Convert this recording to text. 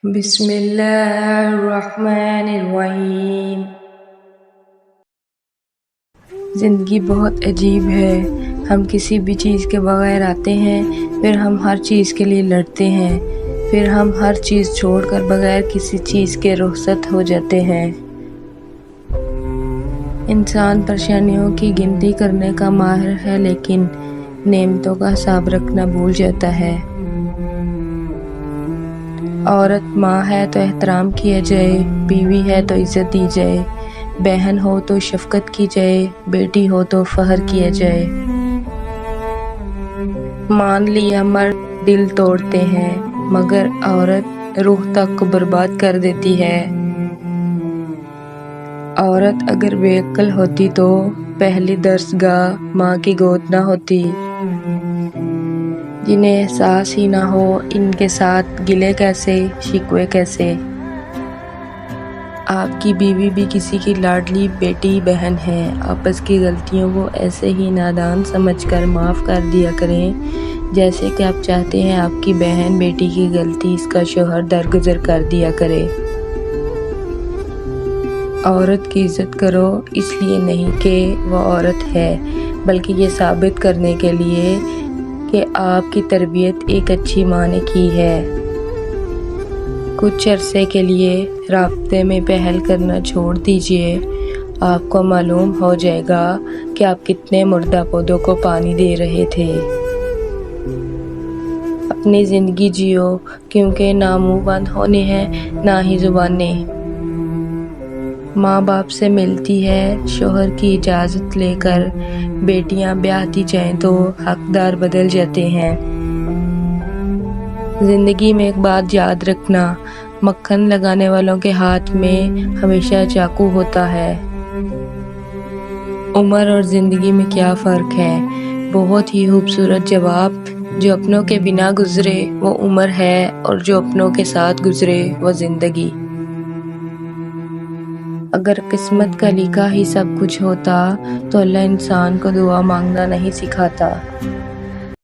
بسم اللہ الرحمن الرحیم۔ زندگی بہت عجیب ہے۔ ہم کسی بھی چیز کے بغیر آتے ہیں، پھر ہم ہر چیز کے لیے لڑتے ہیں، پھر ہم ہر چیز چھوڑ کر بغیر کسی چیز کے رخصت ہو جاتے ہیں۔ انسان پریشانیوں کی گنتی کرنے کا ماہر ہے، لیکن نعمتوں کا حساب رکھنا بھول جاتا ہے۔ عورت ماں ہے تو احترام کیا جائے، بیوی ہے تو عزت دی جائے، بہن ہو تو شفقت کی جائے، بیٹی ہو تو فخر کیا جائے۔ مان لیا مرد دل توڑتے ہیں، مگر عورت روح تک کو برباد کر دیتی ہے۔ عورت اگر بے عقل ہوتی تو پہلی درسگاہ ماں کی گود نہ ہوتی۔ جنہیں احساس ہی نہ ہو ان کے ساتھ گلے کیسے، شکوے کیسے۔ آپ کی بیوی بھی کسی کی لاڈلی بیٹی بہن ہے، آپس کی غلطیوں کو ایسے ہی نادان سمجھ کر معاف کر دیا کریں جیسے کہ آپ چاہتے ہیں آپ کی بہن بیٹی کی غلطی اس کا شوہر درگزر کر دیا کرے۔ عورت کی عزت کرو اس لیے نہیں کہ وہ عورت ہے، بلکہ یہ ثابت کرنے کے لیے کہ آپ کی تربیت ایک اچھی ماں نے کی ہے۔ کچھ عرصے کے لیے رابطے میں پہل کرنا چھوڑ دیجئے، آپ کو معلوم ہو جائے گا کہ آپ کتنے مردہ پودوں کو پانی دے رہے تھے۔ اپنی زندگی جیو، کیونکہ نہ منہ بند ہونے ہیں نہ ہی زبانیں۔ ماں باپ سے ملتی ہے شوہر کی اجازت لے کر، بیٹیاں بیاہتی جائیں تو حقدار بدل جاتے ہیں۔ زندگی میں ایک بات یاد رکھنا، مکھن لگانے والوں کے ہاتھ میں ہمیشہ چاقو ہوتا ہے۔ عمر اور زندگی میں کیا فرق ہے؟ بہت ہی خوبصورت جواب۔ جو اپنوں کے بنا گزرے وہ عمر ہے، اور جو اپنوں کے ساتھ گزرے وہ زندگی۔ اگر قسمت کا لکھا ہی سب کچھ ہوتا تو اللہ انسان کو دعا مانگنا نہیں سکھاتا۔